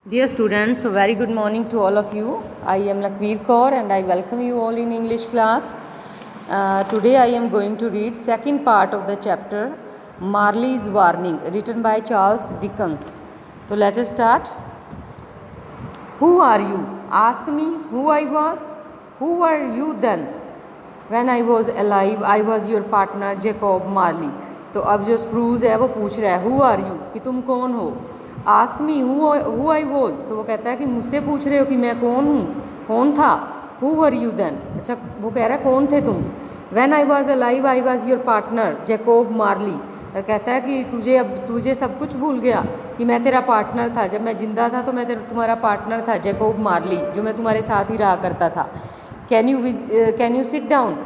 Dear students, so very good morning to all of you. I am Lakbir Kaur and I welcome you all in English class. Today I am going to read second part of the chapter Marley's Warning, written by Charles Dickens. So let us start. Who are you? Ask me who I was. Who were you then? When I was alive, I was your partner Jacob Marley. तो अब जो screws है वो पूछ रहा है who are you, कि तुम कौन हो. Ask me who I was, तो वो कहता है कि मुझसे पूछ रहे हो कि मैं कौन हूँ, कौन था. हु वर यू देन, अच्छा वो कह रहा है कौन थे तुम. When I was alive I was your partner Jacob Marley, और कहता है कि तुझे सब कुछ भूल गया कि मैं तेरा पार्टनर था. जब मैं जिंदा था तो मैं तुम्हारा पार्टनर था जैकोब मार्ली, जो मैं तुम्हारे साथ ही रहा करता था. Can you sit down.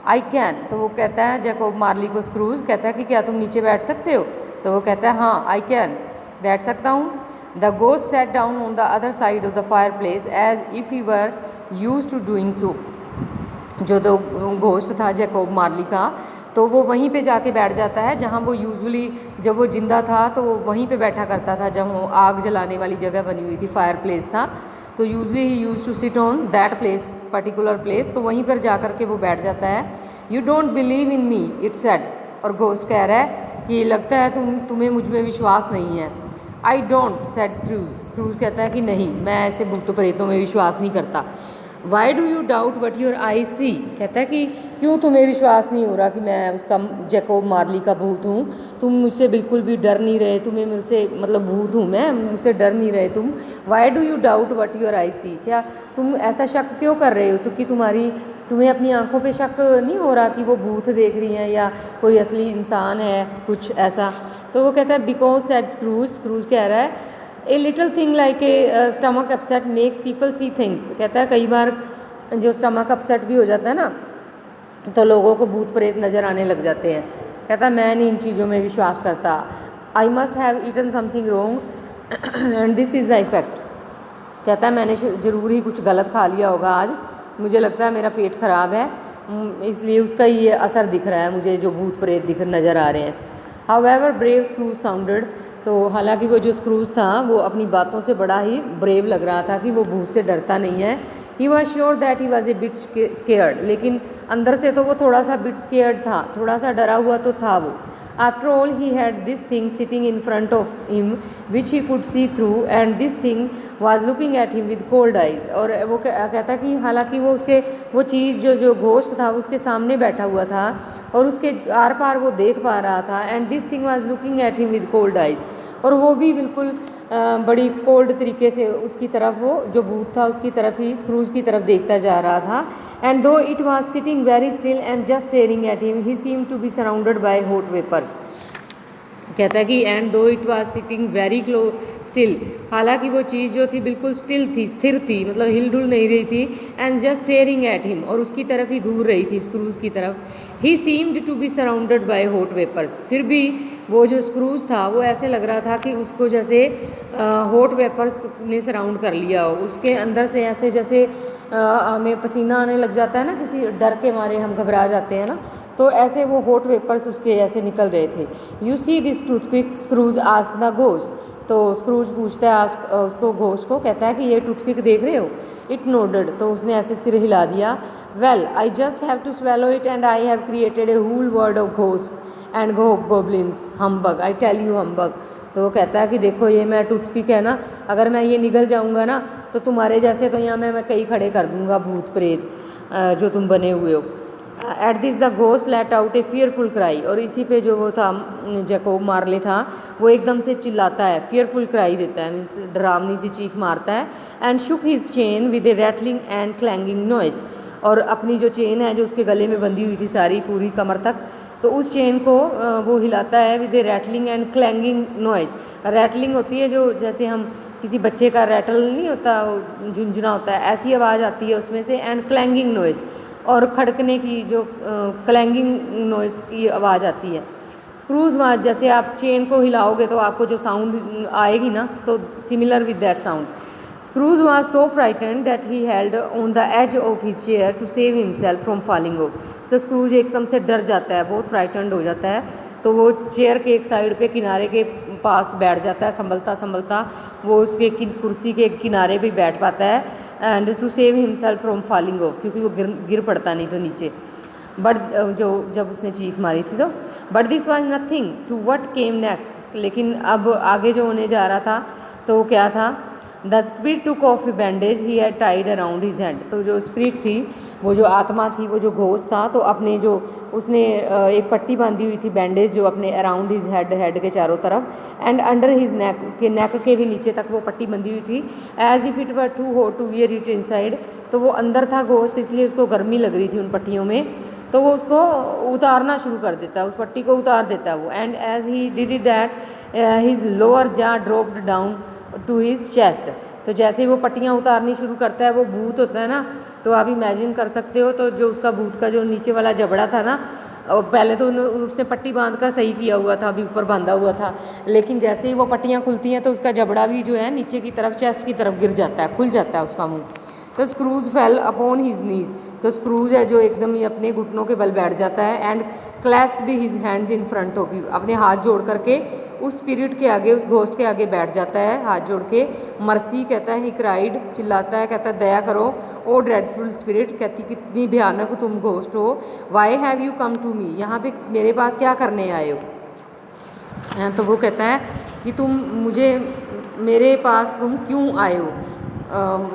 I can, तो वो कहता है जैकोब मार्ली को स्क्रूज कहता है कि क्या तुम नीचे बैठ सकते हो. तो वो कहता है हाँ आई कैन, बैठ सकता हूँ. The ghost sat down on the other side of the fireplace as if he were used to doing so. जो तो गोस्ट था जैकोब मार्ली का, तो वो वहीं पे जाके बैठ जाता है जहाँ वो यूजुअली जब वो जिंदा था तो वो वहीं पे बैठा करता था. जब वो आग जलाने वाली जगह बनी हुई थी, फायर प्लेस था, तो usually he used to sit on that place, particular place. तो वहीं पर जा कर के वो बैठ जाता है. You don't believe in me it said, और गोस्ट कह रहा है कि लगता है तुम्हें मुझ में विश्वास नहीं है. I don't said Scrooge, Scrooge कहता है कि नहीं, मैं ऐसे भूतों प्रेतों में विश्वास नहीं करता. Why do you doubt what your eye see, कहता है कि क्यों तुम्हें विश्वास नहीं हो रहा कि मैं उसका जैकोब मार्ली का भूत हूँ. तुम मुझसे बिल्कुल भी डर नहीं रहे, तुम्हें मुझसे मतलब भूत हूँ मैं, मुझसे डर नहीं रहे तुम. Why do you doubt what your eye see, क्या तुम ऐसा शक क्यों कर रहे हो, तो कि तुम्हें अपनी आंखों पे शक नहीं हो रहा कि वो भूत देख रही हैं या कोई असली इंसान है, कुछ ऐसा. तो वो कहता है बिकॉज सेड स्क्रूज, स्क्रूज कह रहा है a little thing like a stomach upset makes people see things. कहता है कई बार जो स्टमक अपसेट भी हो जाता है ना, तो लोगों को भूत प्रेत नज़र आने लग जाते हैं. कहता है मैं नहीं इन चीज़ों में विश्वास करता. I must have eaten something wrong and this is the effect. कहता है मैंने ज़रूर ही कुछ गलत खा लिया होगा आज, मुझे लगता है मेरा पेट ख़राब है, इसलिए उसका ये असर दिख रहा है मुझे, जो भूत प्रेत दिख नज़र आ रहे हैं. हाउएवर ब्रेव स्क्रूज साउंडेड, तो हालांकि वो जो स्क्रूज था वो अपनी बातों से बड़ा ही ब्रेव लग रहा था कि वो भूत से डरता नहीं है. He was sure that he was a bit scared, लेकिन अंदर से तो वो थोड़ा सा बिट स्केयर्ड था, थोड़ा सा डरा हुआ तो था वो. After all he had this thing sitting in front of him which he could see through, and this thing was looking at him with cold eyes. और वो कहता कि हालांकि वो चीज़ जो घोस्ट था उसके सामने बैठा हुआ था और उसके आर पार वो देख पा रहा था. And this thing was looking at him with cold eyes, और वो भी बिल्कुल बड़ी कोल्ड तरीके से उसकी तरफ, वो जो भूत था उसकी तरफ ही, स्क्रूज की तरफ देखता जा रहा था. And though it was sitting very still and just staring at him he seem to be surrounded by hot vapours. कहता है कि and though it was sitting very still, हालांकि वो चीज़ जो थी बिल्कुल स्टिल थी, स्थिर थी, मतलब हिल डुल नहीं रही थी. And just staring at him, और उसकी तरफ ही घूर रही थी, स्क्रूज की तरफ. He seemed to be surrounded by hot vapours, फिर भी वो जो स्क्रूज था वो ऐसे लग रहा था कि उसको जैसे हॉट वेपर्स ने सराउंड कर लिया हो. उसके अंदर से ऐसे जैसे हमें पसीना आने लग जाता है ना, किसी डर के मारे हम घबरा जाते हैं ना, तो ऐसे वो हॉट वेपर्स उसके ऐसे निकल रहे थे. You see this toothpick Scrooge ask the ghost, तो स्क्रूज पूछता है उसको, घोस्ट को, कहता है कि ये टूथपिक देख रहे हो. इट नोडेड, तो उसने ऐसे सिर हिला दिया. Well I just have to swallow it and I have created a whole world of ghost and goblins humbug, I tell you humbug. तो वो कहता है कि देखो ये मैं टूथपिक है ना, अगर मैं ये निगल जाऊंगा ना तो तुम्हारे जैसे तो यहाँ मैं कई खड़े कर दूंगा भूत प्रेत जो तुम बने हुए हो. At this the ghost let out A fearful cry, और इसी पे जो वो था जैकोब मार्ले था वो एकदम से चिल्लाता है, फियरफुल क्राई देता है, मीन्स डरावनी सी चीख मारता है. And shook his chain with A rattling and क्लैंगिंग noise, और अपनी जो चेन है जो उसके गले में बंधी हुई थी सारी पूरी कमर तक, तो उस चेन को वो हिलाता है with A rattling and क्लैंगिंग noise. Rattling होती है जो जैसे हम किसी बच्चे का रैटल नहीं होता, झुंझुना होता है, ऐसी आवाज़ आती है उसमें से. एंड क्लैंगिंग नॉइज़, और खड़कने की जो क्लैंगिंग नॉइज़ की आवाज़ आती है. स्क्रूज आवाज़, जैसे आप चेन को हिलाओगे तो आपको जो साउंड आएगी ना, तो similar with that sound. Scrooge was so frightened that he held on the edge of his chair to save himself from falling off. तो स्क्रूज एकदम से डर जाता है, बहुत फ्राइटेंड हो जाता है, तो वो चेयर के एक साइड पे किनारे के पास बैठ जाता है, संभलता संभलता वो उसके कुर्सी के किनारे पे बैठ पाता है, and to save himself from falling off, क्योंकि वो गिर पड़ता नहीं तो नीचे। बट जो जब उसने चीख मारी थी तो but this was nothing to what came next, लेकिन अब आगे जो होने जा रहा था तो वो क्या था, the spirit took off a bandage he had tied around his hand. तो जो स्पिरिट थी, वो जो आत्मा थी, वो जो घोस्ट था, तो अपने जो उसने एक पट्टी बांधी हुई थी, बैंडेज जो अपने अराउंड हिज हेड के चारों तरफ, एंड अंडर हिज नेक, उसके नेक के भी नीचे तक वो पट्टी बंधी हुई थी, as if it were too hot to wear it inside. तो वो अंदर था घोस्ट, इसलिए उसको गर्मी लग रही थी उन पट्टियों में, तो वो उसको उतारना शुरू कर देता है, उस पट्टी को उतार देता है वो। And as he did it that his lower jaw dropped down to his chest. तो जैसे ही वो पट्टियाँ उतारनी शुरू करता है, वो भूत होता है ना, तो आप इमेजिन कर सकते हो, तो जो उसका भूत का जो नीचे वाला जबड़ा था ना, पहले तो उसने पट्टी बांध कर सही किया हुआ था, अभी ऊपर बांधा हुआ था, लेकिन जैसे ही वो पट्टियाँ खुलती हैं तो उसका जबड़ा भी जो है नीचे की तरफ, चेस्ट की तरफ गिर जाता है, खुल जाता है उसका मुंह। तो Scrooge fell upon his knees, तो स्क्रूज है जो एकदम ही अपने घुटनों के बल बैठ जाता है, and clasped his hands in front of you, अपने हाथ जोड़ करके उस स्पिरिट के आगे, उस घोस्ट के आगे बैठ जाता है हाथ जोड़ के। मर्सी कहता है, ही क्राइड, चिल्लाता है, कहता है दया करो, ओ ड्रेडफुल स्पिरिट, कहती कितनी भयानक तुम घोस्ट हो, why have you come to me, यहाँ पे मेरे पास क्या करने आए हो। तो वो कहता है कि तुम मुझे, मेरे पास तुम क्यों आए हो।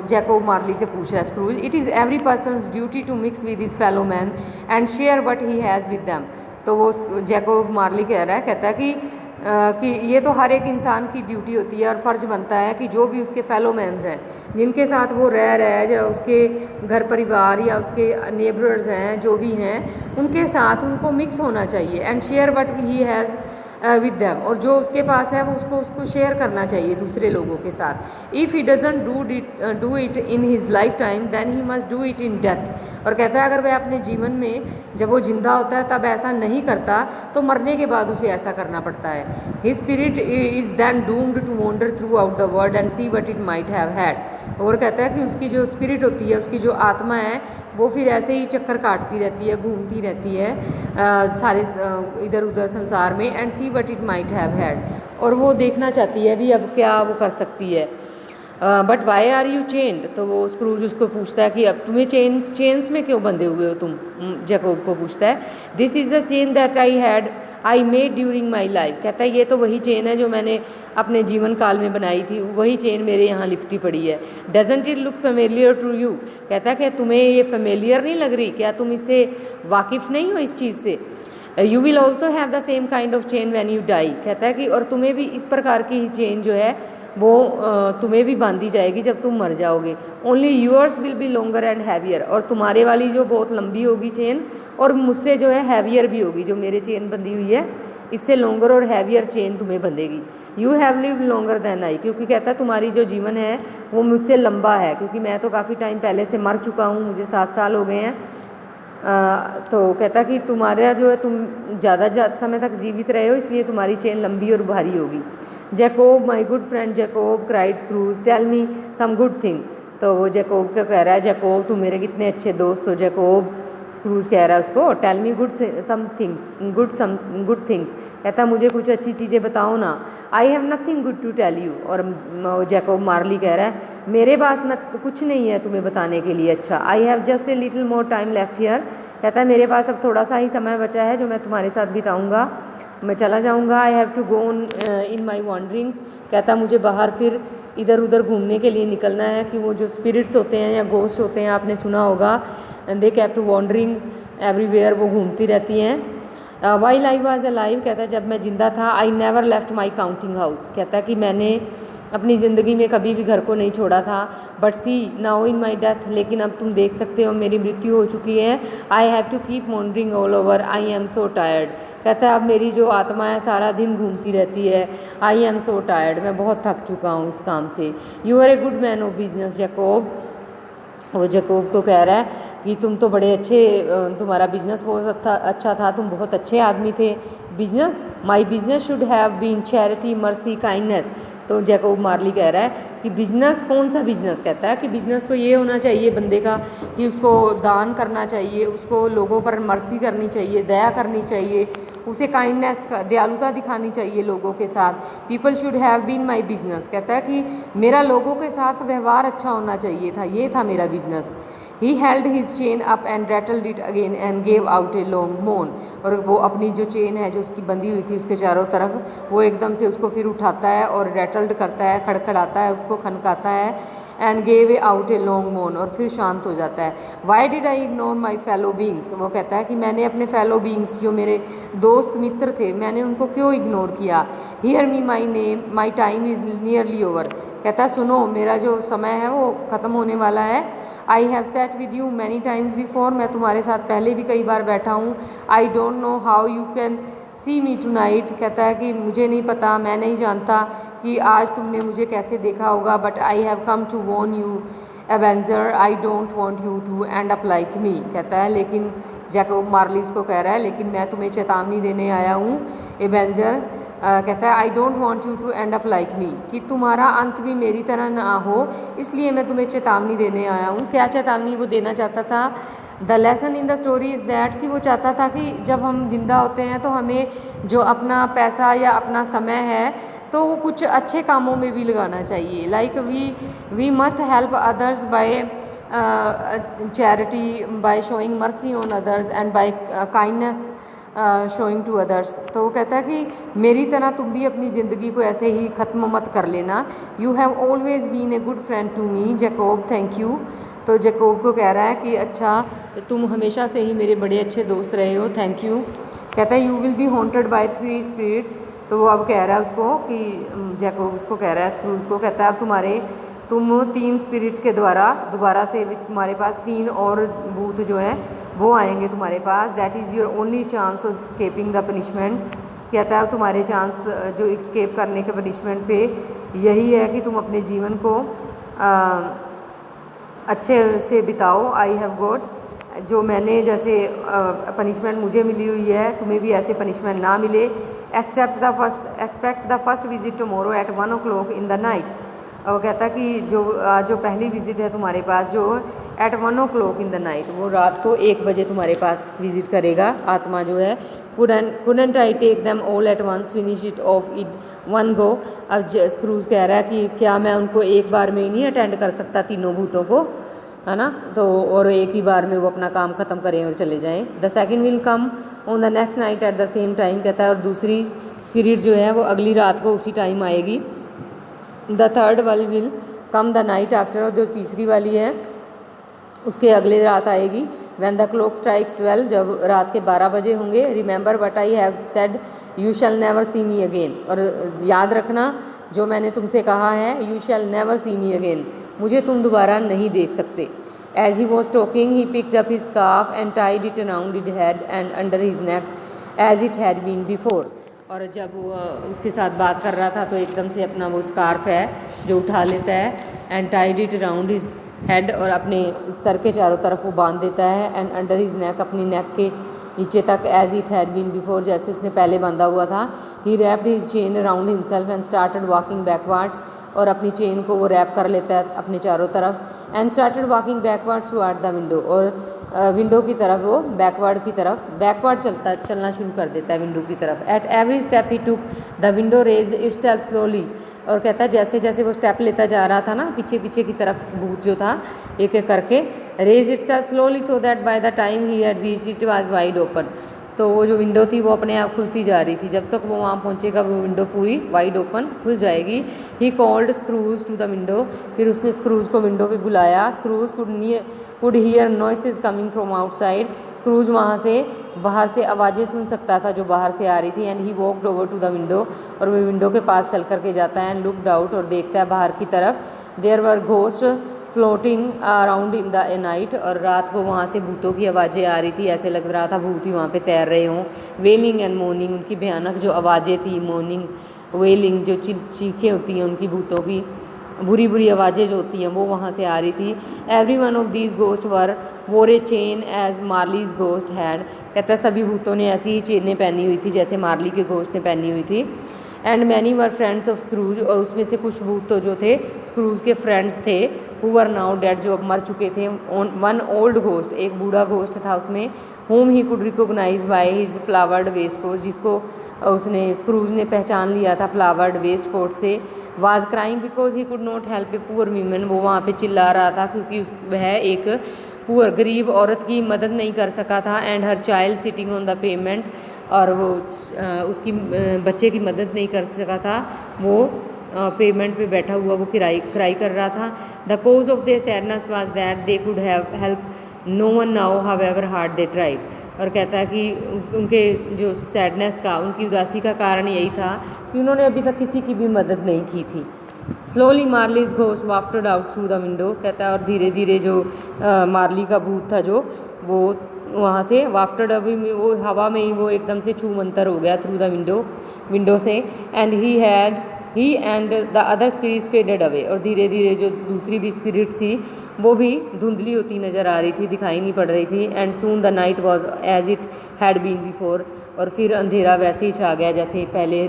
जैकोब मार्ली से पूछ रहा है Scrooge. It is every person's duty to mix with his fellow man and share what he has with them. तो वो जैकोब मार्ली कह रहा है, कहता है कि ये तो हर एक इंसान की ड्यूटी होती है और फ़र्ज़ बनता है कि जो भी उसके फेलो मैन्स हैं, जिनके साथ वो रह रहा है, जो उसके घर परिवार या उसके नेबर्स हैं, जो भी हैं, उनके साथ उनको मिक्स होना चाहिए, and share what he has with them, और जो उसके पास है वो उसको शेयर करना चाहिए दूसरे लोगों के साथ। If he doesn't do it in his lifetime then he must do it in death. और कहता है अगर वह अपने जीवन में, जब वो जिंदा होता है तब ऐसा नहीं करता, तो मरने के बाद उसे ऐसा करना पड़ता है। His spirit is then doomed to wander throughout the world and see what it might have had. और कहता है कि उसकी जो स्पिरिट होती है, उसकी जो आत्मा है, वो फिर ऐसे ही चक्कर काटती रहती है, घूमती रहती है सारे इधर उधर संसार में, and see what it might have had, और वो देखना चाहती है भी अब क्या वो कर सकती है। But why are you chained, तो वो स्क्रूज उसको पूछता है कि अब तुम्हें चेन्स में क्यों बंधे हुए हो तुम, जैकोब को पूछता है। This is the chain that I made during my life, कहता है ये तो वही चेन है जो मैंने अपने जीवन काल में बनाई थी, वही चेन मेरे यहाँ लिपटी पड़ी है। Doesn't it look familiar to you, कहता है कि तुम्हें ये फेमिलियर नहीं लग रही, क्या तुम इससे वाकिफ़ नहीं हो इस चीज़ से। You will also have the same kind of chain when you die, कहता है कि और तुम्हें भी इस प्रकार की ही चेन जो है वो तुम्हें भी बांधी जाएगी जब तुम मर जाओगे। Only yours will be longer and heavier, और तुम्हारे वाली जो बहुत लंबी होगी चेन, और मुझसे जो है हैवियर भी होगी, जो मेरे चेन बंधी हुई है इससे लॉन्गर और हैवियर चेन तुम्हें बंधेगी। You have lived longer than I, क्योंकि कहता है तुम्हारी जो जीवन है वो मुझसे लंबा है, क्योंकि मैं तो काफ़ी टाइम पहले से मर चुका हूँ, मुझे 7 साल हो गए हैं। तो कहता कि तुम्हारा जो है, तुम ज़्यादा समय तक जीवित रहे हो, इसलिए तुम्हारी चेन लंबी और भारी होगी। Jacob my good friend Jacob cried Scrooge tell me some good thing, तो वो जैकोब क्या कह रहा है, जैकोब तुम मेरे कितने अच्छे दोस्त हो। जैकोब स्क्रूज कह रहा है उसको, टेल मी गुड थिंग्स, कहता मुझे कुछ अच्छी चीज़ें बताओ ना। I have nothing good to tell you, और जैकोब मार्ली कह रहा है मेरे पास कुछ नहीं है तुम्हें बताने के लिए अच्छा। I have just a little more time left here, कहता है मेरे पास अब थोड़ा सा ही समय बचा है जो मैं तुम्हारे साथ बिताऊँगा, मैं चला जाऊँगा। I have to go in my wanderings, कहता मुझे बाहर फिर इधर उधर घूमने के लिए निकलना है, कि वो जो स्पिरिट्स होते हैं या गोस्ट होते हैं, आपने सुना होगा, दे केप्ट वॉन्डरिंग एवरीवेयर, वो घूमती रहती हैं। वाइल आई वॉज अलाइव, कहता है जब मैं जिंदा था, I never left my counting house, कहता है कि मैंने अपनी ज़िंदगी में कभी भी घर को नहीं छोड़ा था। But see now in my death, लेकिन अब तुम देख सकते हो मेरी मृत्यु हो चुकी है। I have to keep wandering all over, I am so tired, कहता है अब मेरी जो आत्मा है सारा दिन घूमती रहती है। आई एम सो टायर्ड, मैं बहुत थक चुका हूँ इस काम से। You are a good man of business Jacob, वो जैकोब को कह रहा है कि तुम तो बड़े अच्छे, तुम्हारा बिजनेस बहुत अच्छा था, तुम बहुत अच्छे आदमी थे। Business, my business should have been charity mercy kindness, तो जैकोब मार्ली कह रहा है कि बिजनेस, कौन सा बिजनेस, कहता है कि बिजनेस तो ये होना चाहिए बंदे का कि उसको दान करना चाहिए, उसको लोगों पर मर्सी करनी चाहिए, दया करनी चाहिए, उसे काइंडनेस, दयालुता दिखानी चाहिए लोगों के साथ। People should have been my business, कहता है कि मेरा लोगों के साथ व्यवहार अच्छा होना चाहिए था, ये था मेरा business. He held his chain up and rattled it again and gave out a long मोन, और वो अपनी जो चेन है जो उसकी बंधी हुई थी उसके चारों तरफ, वो एकदम से उसको फिर उठाता है और रैटल्ड करता है, खड़खड़ाता है, उसको खनकाता है, and gave a out a long मोन, और फिर शांत हो जाता है। Why did I ignore my fellow beings, वो कहता है कि मैंने अपने फेलो बींग्स, जो मेरे दोस्त मित्र थे, मैंने उनको क्यों इग्नोर किया। Hear me my name my time is nearly over, कहता है सुनो मेरा जो समय है वो ख़त्म होने वाला है। I have sat with you many times before, मैं तुम्हारे साथ पहले भी कई बार बैठा हूँ। I don't know how you can see me tonight, कहता है कि मुझे नहीं पता, मैं नहीं जानता कि आज तुमने मुझे कैसे देखा होगा, but I have come to warn you Ebenezer, I don't want you to end up like me, कहता है लेकिन जैकोब मार्ली उसको कह रहा है लेकिन मैं तुम्हें चेतावनी देने आया हूँ एवेंजर, कहता है I don't want you to end up like me, कि तुम्हारा अंत भी मेरी तरह ना हो, इसलिए मैं तुम्हें चेतावनी देने आया हूँ। क्या चेतावनी वो देना चाहता था? The lesson in the story is that, कि वो चाहता था कि जब हम जिंदा होते हैं तो हमें जो अपना पैसा या अपना समय है तो वो कुछ अच्छे कामों में भी लगाना चाहिए। Like we must help others by charity, by showing mercy on others and by kindness showing to others. तो वो कहता है कि मेरी तरह तुम भी अपनी ज़िंदगी को ऐसे ही ख़त्म मत कर लेना। You have always been a good friend to me Jacob, thank you. तो जैकोब को कह रहा है कि अच्छा तुम हमेशा से ही मेरे बड़े अच्छे दोस्त रहे हो, थैंक यू। कहता है you will be haunted by 3 spirits, तो वो अब कह रहा है उसको कि जैकोब उसको कह रहा है स्क्रूज को, कहता है अब तुम 3 स्पिरिट्स के द्वारा दोबारा से तुम्हारे पास 3 और भूत जो हैं वो आएंगे तुम्हारे पास। That is your only chance of escaping the punishment, कहता है तुम्हारे चांस जो स्केप करने के पनिशमेंट पे यही है कि तुम अपने जीवन को अच्छे से बिताओ। आई हैव गॉट, जो मैंने जैसे पनिशमेंट मुझे मिली हुई है तुम्हें भी ऐसे पनिशमेंट ना मिले। Expect the first visit tomorrow at 1 o'clock in the night, और कहता कि जो पहली विज़िट है तुम्हारे पास जो eight 1 o'clock in the night, वो रात को 1 बजे तुम्हारे पास विज़िट करेगा आत्मा जो है। couldn't I take them all at once, finish it off in one go। अब स्क्रूज कह रहा है कि क्या मैं उनको एक बार में ही नहीं अटेंड कर सकता तीनों भूतों को, है ना, तो और एक ही बार में वो अपना काम ख़त्म करें और चले जाएं। The second will come on the next night at the same time, कहता है और दूसरी स्पिरिट जो है वो अगली रात को उसी टाइम आएगी। द थर्ड वाली will come the night after, और जो तीसरी वाली है उसके अगले रात आएगी। व्हेन द क्लॉक स्ट्राइक्स 12, जब रात के 12 बजे होंगे। Remember what I have said you shall never see me again, और याद रखना जो मैंने तुमसे कहा है, you shall never see me again, मुझे तुम दोबारा नहीं देख सकते। As he was talking he picked up his scarf and tied it around his head and under his neck as it had been before, और जब वो उसके साथ बात कर रहा था तो एकदम से अपना वो स्कार्फ है जो उठा लेता है, and tied it around his head, और अपने सर के चारों तरफ वो बांध देता है, एंड अंडर हिज नेक, अपनी नेक के नीचे तक, as it had been before, जैसे उसने पहले बांधा हुआ था। He wrapped his chain around himself and started walking backwards, और अपनी चेन को वो रैप कर लेता है अपने चारों तरफ, and started walking backwards toward the window, और विंडो की तरफ वो बैकवर्ड चलना शुरू कर देता है विंडो की तरफ। At every step he took the window raise itself slowly, और कहता है जैसे जैसे वो स्टेप लेता जा रहा था ना पीछे पीछे की तरफ भूत जो था एक एक करके, raise itself slowly so that by the time he had reached it was wide open, तो वो जो विंडो थी वो अपने आप खुलती जा रही थी, जब तक वो वहाँ पहुँचेगा वो विंडो पूरी वाइड ओपन खुल जाएगी। He called Scrooge to the window, फिर उसने स्क्रूज को विंडो पे बुलाया। Scrooge could hear noises coming from outside, Scrooge वहाँ से बाहर से आवाज़ें सुन सकता था जो बाहर से आ रही थी। And he walked over to the window, और वो विंडो के पास चल करके जाता है। एंड लुकड आउट, और देखता है बाहर की तरफ। There were ghost floating around in the night, और रात को वहाँ से भूतों की आवाज़ें आ रही थी, ऐसे लग रहा था भूत ही वहाँ पे तैर रहे हों। वेलिंग एंड मोर्निंग, उनकी भयानक जो आवाज़ें थी, मोर्निंग वेलिंग जो चीखें होती हैं उनकी, भूतों की बुरी बुरी आवाज़ें जो होती हैं वो वहाँ से आ रही थी। Every one of these ghost वोर ए चेन एज मार्लीज गोस्ट हैड, कहता है सभी भूतों ने ऐसी ही चेनें पहनी हुई थी जैसे मार्ली के गोस्ट ने पहनी हुई थी। And many were friends of Scrooge, और उसमें से कुछ भूत तो जो थे स्क्रूज के फ्रेंड्स थे, हु वर नाउ डेड, जो अब मर चुके थे। वन ओल्ड घोस्ट, एक बूढ़ा घोस्ट था उसमें, whom he could recognise by his flowered waistcoat, जिसको उसने स्क्रूज ने पहचान लिया था फ्लावर्ड वेस्ट कोट से। Was crying because he could not help a poor women, वो वहाँ पे चिल्ला रहा था क्योंकि वह एक पुअर गरीब औरत की मदद नहीं कर सका था। And her child sitting on the payment, और वो उसकी बच्चे की मदद नहीं कर सका था, वो पेमेंट पे बैठा हुआ वो क्राई कर रहा था। The cause of their sadness was that they could have help no one now however hard they tried, और कहता है कि उनके जो सैडनेस का, उनकी उदासी का कारण यही था कि उन्होंने अभी तक किसी की भी मदद नहीं की थी। Slowly Marley's ghost wafted out through the window, कहता है और धीरे धीरे जो मार्ली का भूत था जो वो वहाँ से वाफ्टेड, अभी वो हवा में ही वो एकदम से छूमंतर हो गया थ्रू द विंडो से। And he and the other spirits faded away, और धीरे धीरे जो दूसरी भी स्पिरिट थी वो भी धुंधली होती नज़र आ रही थी, दिखाई नहीं पड़ रही थी। And soon the night was as it had been before, और फिर अंधेरा वैसे ही छा गया जैसे पहले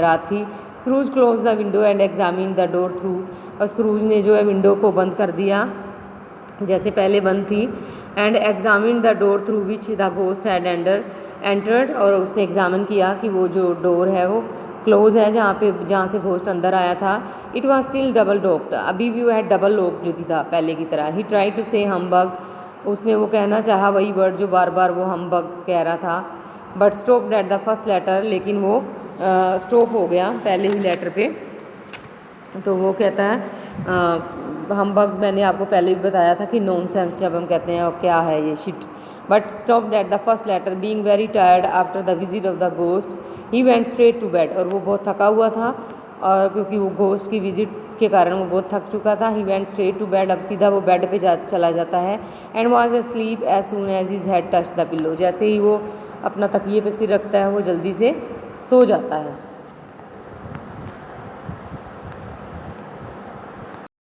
रात थी। Scrooge close the window and examine the door through, और स्क्रूज ने जो है विंडो को बंद कर दिया जैसे पहले बंद थी। And examine the door through which the ghost had entered, और उसने एग्जामिन किया कि वो जो डोर है वो क्लोज है जहाँ से घोस्ट अंदर आया था। It was still double locked, अभी भी वो है डबल लॉक्ड जो था पहले की तरह। ही ट्राई टू से हम्बग, उसने वो कहना चाहा वही वर्ड जो बार बार वो हम्बग कह रहा था, but stopped at the first letter, लेकिन वो स्टॉप हो गया पहले ही लेटर पे। तो वो कहता है हम्बग, मैंने आपको पहले भी बताया था कि नॉनसेंस जब हम कहते हैं और क्या है ये shit, but stopped at the first letter being very tired after the visit of the ghost he went straight to bed, और वो बहुत थका हुआ था और क्योंकि वो घोस्ट की विजिट के कारण वो बहुत थक चुका था। He went straight to bed, अब सीधा वो बेड पे चला जाता है। And was asleep as soon as his head touch the pillow, जैसे ही वो अपना तकिए पे सिर रखता है वो जल्दी से सो जाता है।